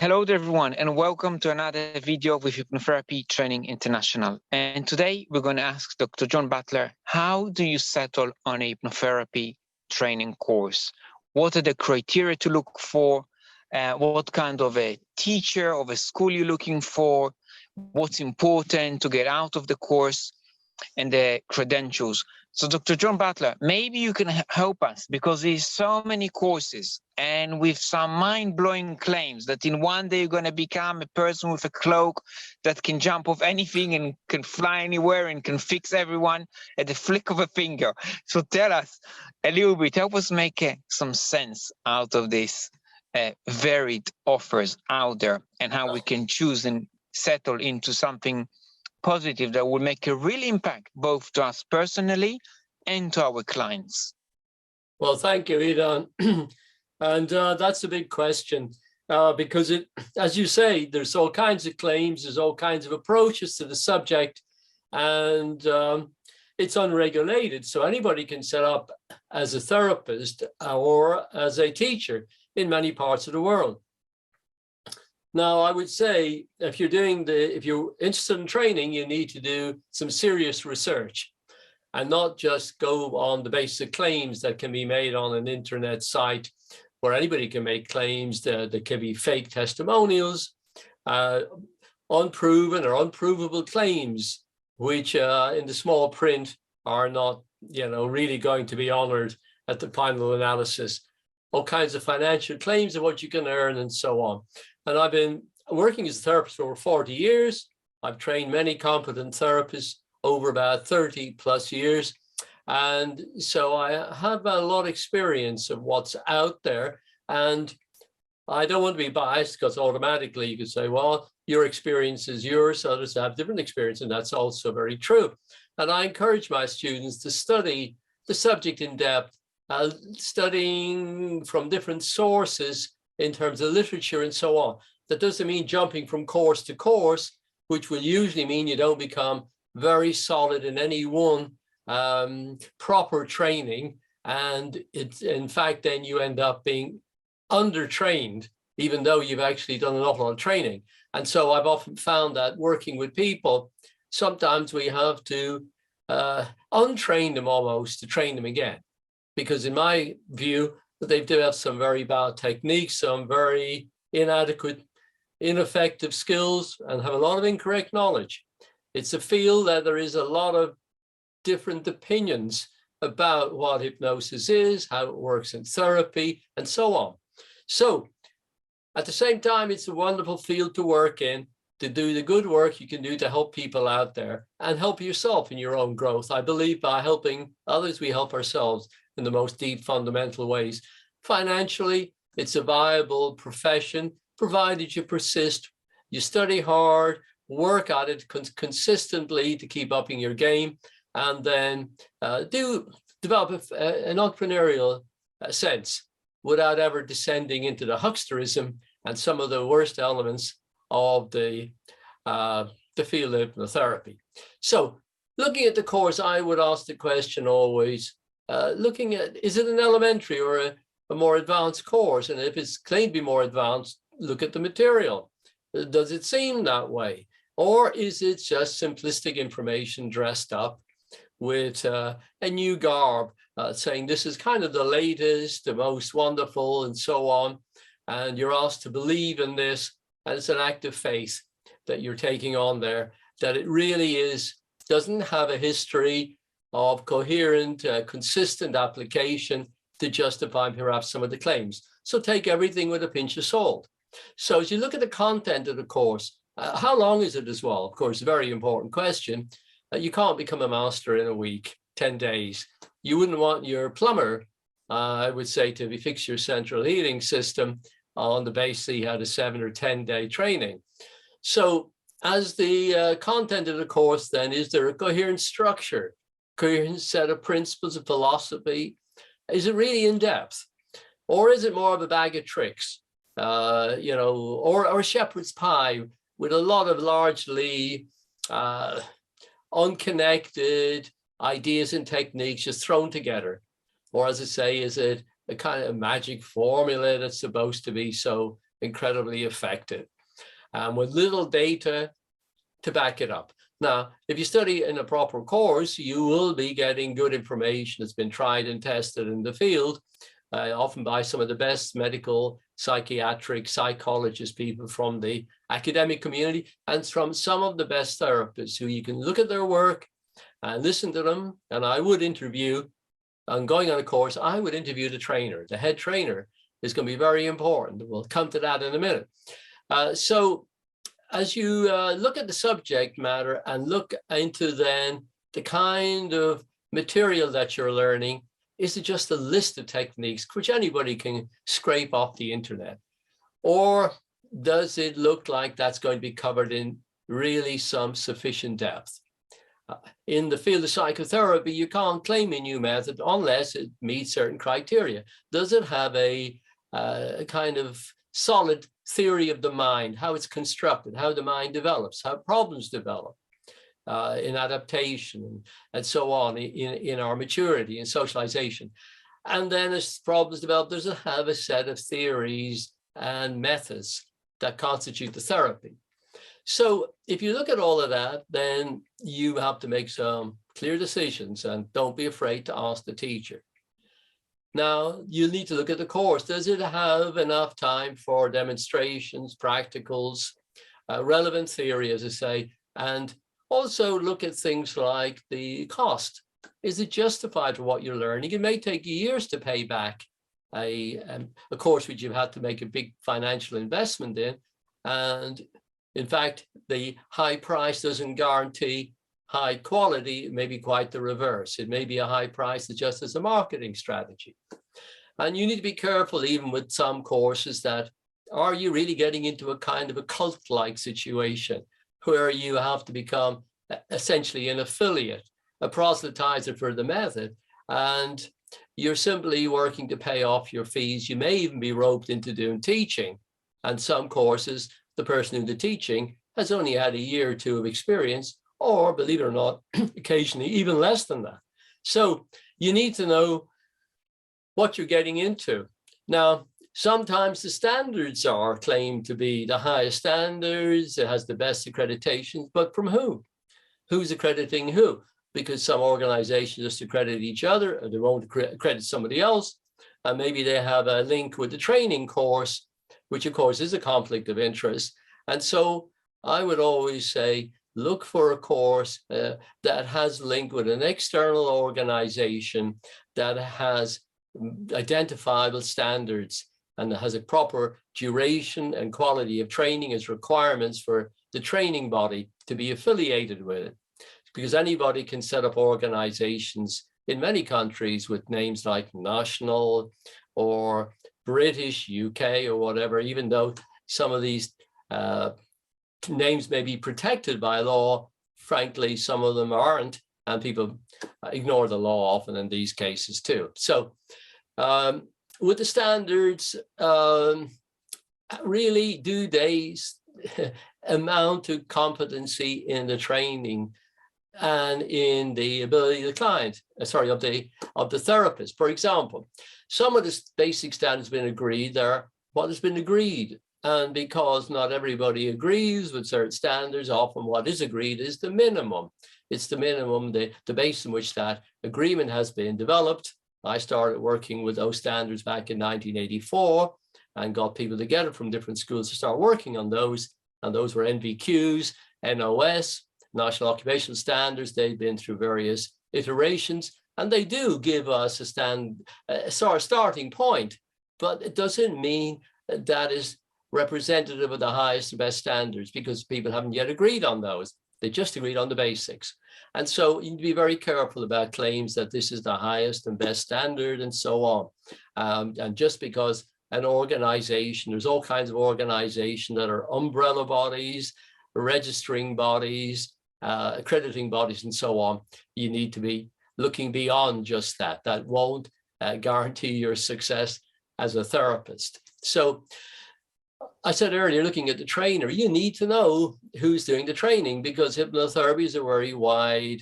Hello there everyone and welcome to another video with Hypnotherapy Training International. And today we're going to ask Dr. John Butler, how do you settle on a hypnotherapy training course? What are the criteria to look for? What kind of a teacher of a school you're looking for? What's important to get out of the course? And the credentials. So Dr. John Butler, maybe you can help us because there's so many courses and with some mind-blowing claims that in one day you're going to become a person with a cloak that can jump off anything and can fly anywhere and can fix everyone at the flick of a finger. So tell us a little bit, help us make some sense out of this varied offers out there and how we can choose and settle into something positive that will make a real impact both to us personally and to our clients. Well, thank you, Idan. And that's a big question because as you say, there's all kinds of claims, there's all kinds of approaches to the subject, and it's unregulated. So anybody can set up as a therapist or as a teacher in many parts of the world. Now, I would say if you're interested in training, you need to do some serious research and not just go on the basic claims that can be made on an internet site where anybody can make claims that can be fake testimonials, unproven or unprovable claims, which in the small print are not, really going to be honored at the final analysis. All kinds of financial claims of what you can earn and so on. And I've been working as a therapist for over 40 years. I've trained many competent therapists over about 30 plus years. And so I have a lot of experience of what's out there. And I don't want to be biased because automatically you could say, well, your experience is yours, others have different experience, and that's also very true. And I encourage my students to study the subject in depth, studying from different sources in terms of literature and so on. That doesn't mean jumping from course to course, which will usually mean you don't become very solid in any one proper training. And it's, in fact, then you end up being undertrained, even though you've actually done an awful lot of training. And so I've often found that working with people, sometimes we have to untrain them almost to train them again. Because in my view, they've developed some very bad techniques, some very inadequate, ineffective skills, and have a lot of incorrect knowledge. It's a field that there is a lot of different opinions about what hypnosis is, how it works in therapy, and so on. So at the same time, it's a wonderful field to work in, to do the good work you can do to help people out there and help yourself in your own growth. I believe by helping others, we help ourselves in the most deep, fundamental ways. Financially, it's a viable profession, provided you persist, you study hard, work at it consistently to keep upping your game, and then develop an entrepreneurial sense without ever descending into the hucksterism and some of the worst elements of the field of hypnotherapy. So looking at the course, I would ask the question always, looking at, is it an elementary or a more advanced course? And if it's claimed to be more advanced, look at the material. Does it seem that way? Or is it just simplistic information dressed up with a new garb, saying this is kind of the latest, the most wonderful, and so on. And you're asked to believe in this, and it's an act of faith that you're taking on there, that it really doesn't have a history of coherent, consistent application to justify perhaps some of the claims. So take everything with a pinch of salt. So as you look at the content of the course, how long is it as well? Of course, a very important question. You can't become a master in a week, 10 days. You wouldn't want your plumber, I would say, to fix your central heating system on the basis he had a 7 or 10-day training. So as the content of the course, then, is there a coherent structure, coherent set of principles of philosophy? Is it really in depth? Or is it more of a bag of tricks, or a shepherd's pie with a lot of largely unconnected ideas and techniques just thrown together? Or as I say, is it a kind of magic formula that's supposed to be so incredibly effective, and with little data to back it up. Now, if you study in a proper course, you will be getting good information that's been tried and tested in the field, often by some of the best medical, psychiatric, psychologist people from the academic community, and from some of the best therapists who you can look at their work and listen to them. And I would interview, and going on a course, I would interview the trainer. The head trainer is going to be very important. We'll come to that in a minute. So as you look at the subject matter and look into then the kind of material that you're learning, is it just a list of techniques which anybody can scrape off the internet? Or does it look like that's going to be covered in really some sufficient depth? In the field of psychotherapy, you can't claim a new method unless it meets certain criteria. Does it have a kind of solid theory of the mind, how it's constructed, how the mind develops, how problems develop in adaptation and so on, in our maturity and socialization? And then as problems develop, does it have a set of theories and methods that constitute the therapy? So if you look at all of that, then you have to make some clear decisions, and don't be afraid to ask the teacher. Now, you need to look at the course. Does it have enough time for demonstrations, practicals, relevant theory, as I say, and also look at things like the cost. Is it justified for what you're learning? It may take years to pay back a course which you've had to make a big financial investment in. And in fact, the high price doesn't guarantee high quality. It may be quite the reverse. It may be a high price that just as a marketing strategy. And you need to be careful even with some courses that, are you really getting into a kind of a cult-like situation where you have to become essentially an affiliate, a proselytizer for the method, and you're simply working to pay off your fees? You may even be roped into doing teaching. And some courses, the person doing the teaching has only had a year or two of experience, or believe it or not, occasionally even less than that. So you need to know what you're getting into. Now, sometimes the standards are claimed to be the highest standards, it has the best accreditations, but from who? Who's accrediting who? Because some organizations just accredit each other, and they won't accredit somebody else, and maybe they have a link with the training course, which of course is a conflict of interest. And so I would always say, look for a course that has linked with an external organization that has identifiable standards and has a proper duration and quality of training as requirements for the training body to be affiliated with it. Because anybody can set up organizations in many countries with names like National or British, UK, or whatever, even though some of these names may be protected by law. Frankly, some of them aren't, and people ignore the law often in these cases too. So with the standards, really, do they amount to competency in the training and in the ability of the client, of the therapist? For example, some of the basic standards have been agreed there. What has been agreed? And because not everybody agrees with certain standards, often what is agreed is the minimum. It's the minimum, the base in which that agreement has been developed. I started working with those standards back in 1984 and got people together from different schools to start working on those. And those were NVQs, NOS, National Occupational Standards. They've been through various iterations, and they do give us a starting point, but it doesn't mean that is representative of the highest and best standards, because people haven't yet agreed on those. They just agreed on the basics. And so you need to be very careful about claims that this is the highest and best standard and so on. And just because an organization, there's all kinds of organizations that are umbrella bodies, registering bodies, accrediting bodies, and so on. You need to be looking beyond just that. That won't guarantee your success as a therapist. So I said earlier, looking at the trainer, you need to know who's doing the training, because hypnotherapy is a very wide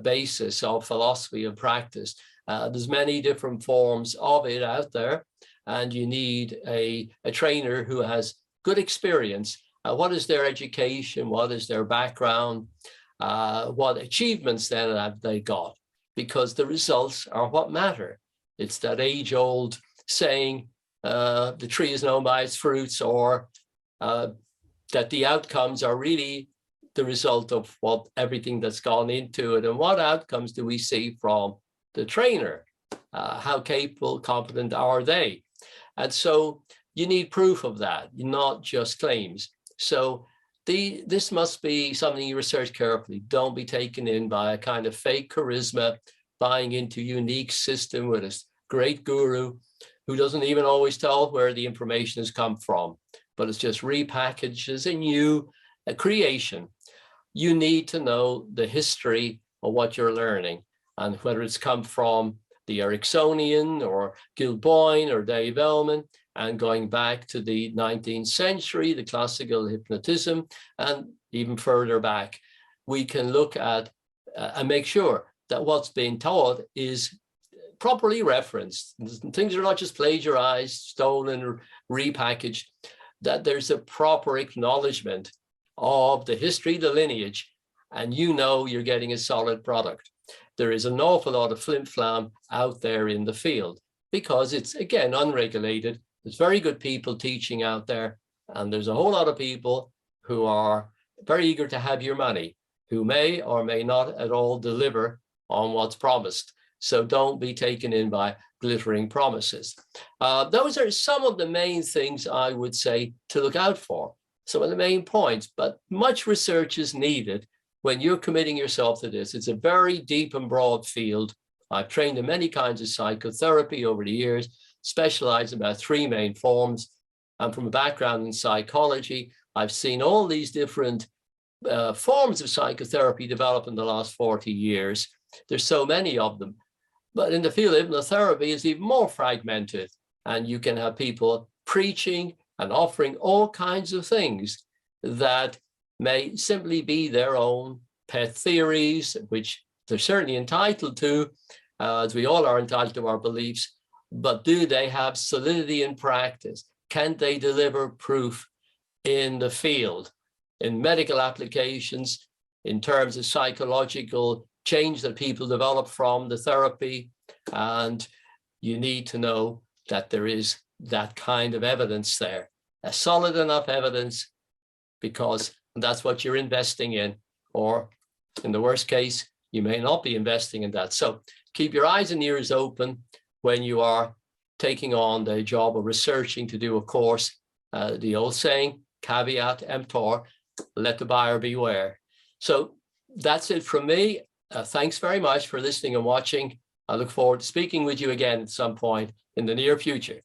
basis of philosophy of practice. There's many different forms of it out there. and you need a trainer who has good experience. What is their education? What is their background? What achievements then have they got? Because the results are what matter. It's that age-old saying, the tree is known by its fruits, or that the outcomes are really the result of what everything that's gone into it. And what outcomes do we see from the trainer? How capable, competent are they? And so you need proof of that, not just claims. So this must be something you research carefully. Don't be taken in by a kind of fake charisma, buying into a unique system with a great guru who doesn't even always tell where the information has come from, but it's just repackaged as a new creation. You need to know the history of what you're learning, and whether it's come from the Ericksonian or Gilboyne or Dave Ellman, and going back to the 19th century, the classical hypnotism, and even further back, we can look at and make sure that what's being taught is properly referenced. Things are not just plagiarized, stolen, or repackaged, that there's a proper acknowledgement of the history, the lineage, and you know you're getting a solid product. There is an awful lot of flim-flam out there in the field because it's, again, unregulated. There's very good people teaching out there, and there's a whole lot of people who are very eager to have your money, who may or may not at all deliver on what's promised. So don't be taken in by glittering promises. Those are some of the main things I would say to look out for, some of the main points, but much research is needed when you're committing yourself to this. It's a very deep and broad field. I've trained in many kinds of psychotherapy over the years, specialized in about 3 main forms. I'm from a background in psychology. I've seen all these different forms of psychotherapy develop in the last 40 years. There's so many of them. But in the field of hypnotherapy, it's even more fragmented. And you can have people preaching and offering all kinds of things that may simply be their own pet theories, which they're certainly entitled to, as we all are entitled to our beliefs. But do they have solidity in practice? Can they deliver proof in the field, in medical applications, in terms of psychological change that people develop from the therapy? And you need to know that there is that kind of evidence there, a solid enough evidence, because that's what you're investing in. Or in the worst case, you may not be investing in that. So keep your eyes and ears open when you are taking on the job of researching to do a course. The old saying, caveat emptor, let the buyer beware. So that's it from me. Thanks very much for listening and watching. I look forward to speaking with you again at some point in the near future.